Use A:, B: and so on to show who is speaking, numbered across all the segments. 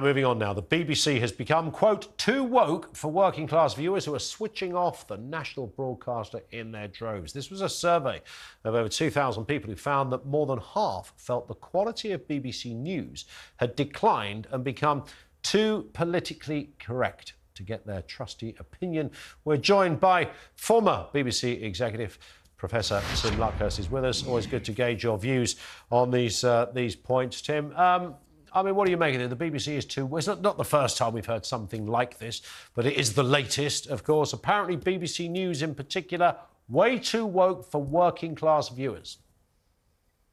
A: Moving on now, the BBC has become, quote, too woke for working class viewers who are switching off the national broadcaster in their droves. This was a survey of over 2,000 people who found that more than half felt the quality of BBC News had declined and become too politically correct to get their trusty opinion. We're joined by former BBC executive Professor Tim Luckhurst is with us. Always good to gauge your views on these points, Tim. I mean, what do you make of it? The BBC is too... Well, it's not the first time we've heard something like this, but it is the latest, of course. Apparently, BBC News in particular, way too woke for working-class viewers.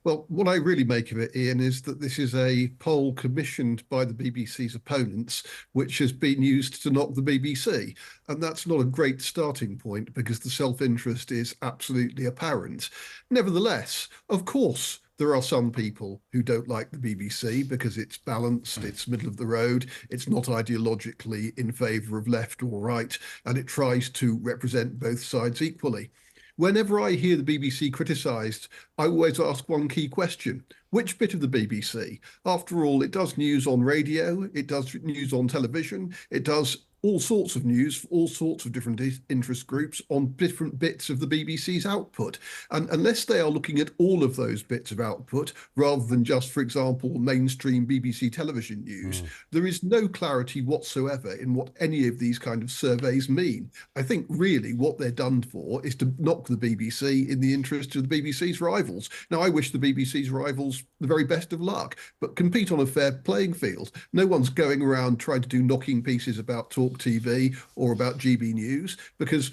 B: Well, what I really make of it, Ian, is that this is a poll commissioned by the BBC's opponents, which has been used to knock the BBC. And that's not a great starting point because the self-interest is absolutely apparent. Nevertheless, of course, there are some people who don't like the BBC because it's balanced, it's middle of the road, it's not ideologically in favour of left or right, and it tries to represent both sides equally. Whenever I hear the BBC criticised, I always ask one key question. Which bit of the BBC? After all, it does news on radio, it does news on television, it does all sorts of news for all sorts of different interest groups on different bits of the BBC's output. And unless they are looking at all of those bits of output, rather than just, for example, mainstream BBC television news, there is no clarity whatsoever in what any of these kind of surveys mean. I think really what they're done for is to knock the BBC in the interest of the BBC's rivals. Now, I wish the BBC's rivals the very best of luck, but compete on a fair playing field. No one's going around trying to do knocking pieces about talkTV or about GB News, because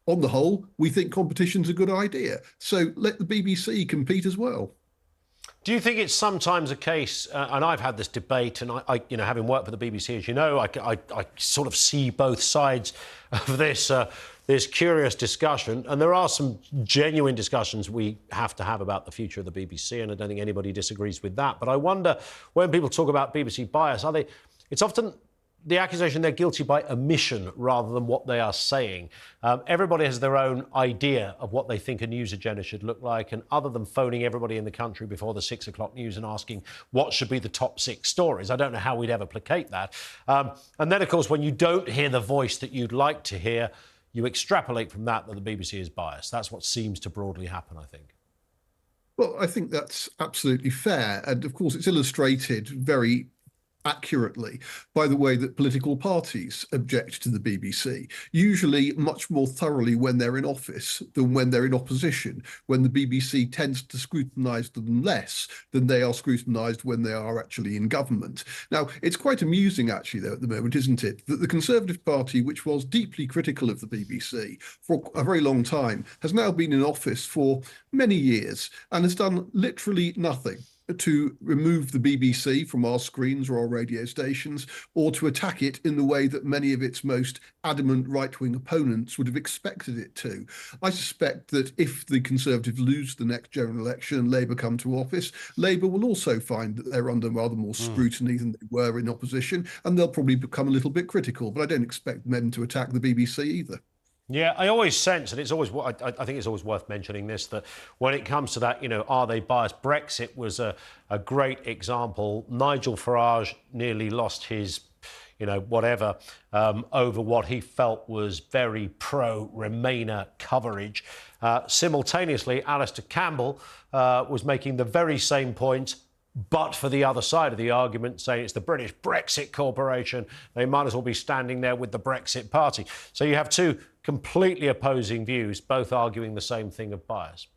B: on the whole, we think competition's a good idea. So let the BBC compete as well.
A: Do you think it's sometimes a case, and I've had this debate, and I having worked for the BBC, as you know, I sort of see both sides of this this curious discussion, and there are some genuine discussions we have to have about the future of the BBC, and I don't think anybody disagrees with that. But I wonder, when people talk about BBC bias, it's often the accusation they're guilty by omission rather than what they are saying. Everybody has their own idea of what they think a news agenda should look like, and other than phoning everybody in the country before the 6 o'clock news and asking what should be the top 6 stories, I don't know how we'd ever placate that. And then, of course, when you don't hear the voice that you'd like to hear, you extrapolate from that the BBC is biased. That's what seems to broadly happen, I think.
B: Well, I think that's absolutely fair. And of course, it's illustrated very accurately by the way that political parties object to the BBC, usually much more thoroughly when they're in office than when they're in opposition, when the BBC tends to scrutinise them less than they are scrutinised when they are actually in government. Now, it's quite amusing, actually, though, at the moment, isn't it, that the Conservative Party, which was deeply critical of the BBC for a very long time, has now been in office for many years and has done literally nothing to remove the BBC from our screens or our radio stations, or to attack it in the way that many of its most adamant right-wing opponents would have expected it to. I suspect that if the Conservatives lose the next general election and Labour come to office, Labour will also find that they're under rather more scrutiny than they were in opposition, and they'll probably become a little bit critical. But I don't expect them to attack the BBC either. I
A: always sense, and it's always, I think it's always worth mentioning this, that when it comes to that, are they biased? Brexit was a great example. Nigel Farage nearly lost his, whatever, over what he felt was very pro-Remainer coverage. Simultaneously, Alistair Campbell was making the very same point, but for the other side of the argument, saying it's the British Brexit Corporation, they might as well be standing there with the Brexit Party. So you have two completely opposing views, both arguing the same thing of bias.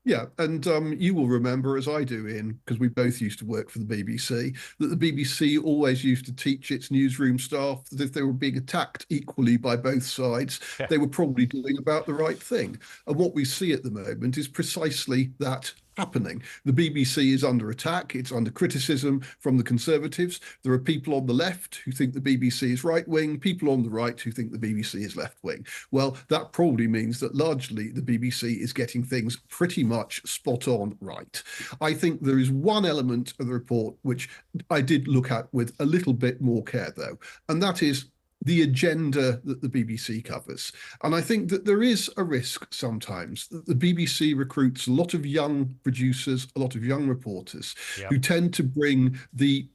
B: Yeah, and you will remember, as I do, Ian, because we both used to work for the BBC, that the BBC always used to teach its newsroom staff that if they were being attacked equally by both sides, they were probably doing about the right thing. And what we see at the moment is precisely that happening. The BBC is under attack. It's under criticism from the Conservatives. There are people on the left who think the BBC is right-wing, people on the right who think the BBC is left-wing. Well, that probably means that largely the BBC is getting things pretty much spot on right. I think there is one element of the report which I did look at with a little bit more care, though, and that is the agenda that the BBC covers. And I think that there is a risk sometimes that the BBC recruits a lot of young producers, a lot of young reporters who tend to bring the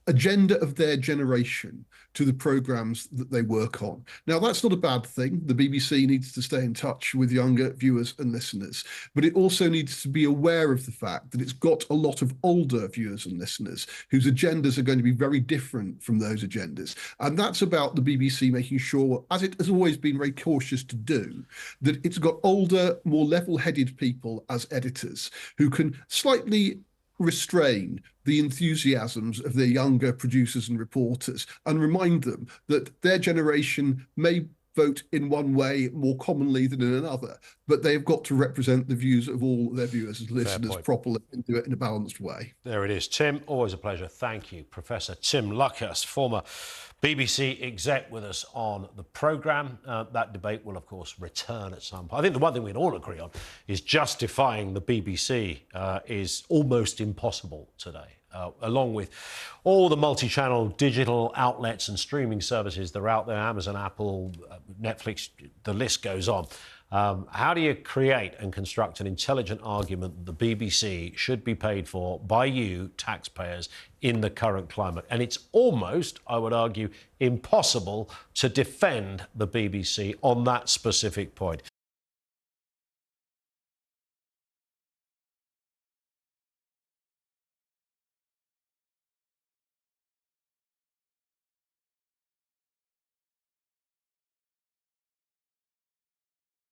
B: agenda of their generation to the programmes that they work on. Now, that's not a bad thing. The BBC needs to stay in touch with younger viewers and listeners, but it also needs to be aware of the fact that it's got a lot of older viewers and listeners whose agendas are going to be very different from those agendas. And that's about the BBC making sure, as it has always been very cautious to do, that it's got older, more level-headed people as editors who can slightly restrain the enthusiasms of their younger producers and reporters and remind them that their generation may vote in one way more commonly than in another, but they've got to represent the views of all their viewers and listeners properly and do it in a balanced way.
A: There it is. Tim, always a pleasure. Thank you. Professor Tim Luckhurst, former BBC exec, with us on the programme. That debate will, of course, return at some point. I think the one thing we can all agree on is justifying the BBC is almost impossible today. Along with all the multi-channel digital outlets and streaming services that are out there, Amazon, Apple, Netflix, the list goes on. How do you create and construct an intelligent argument that the BBC should be paid for by you, taxpayers, in the current climate? And it's almost, I would argue, impossible to defend the BBC on that specific point.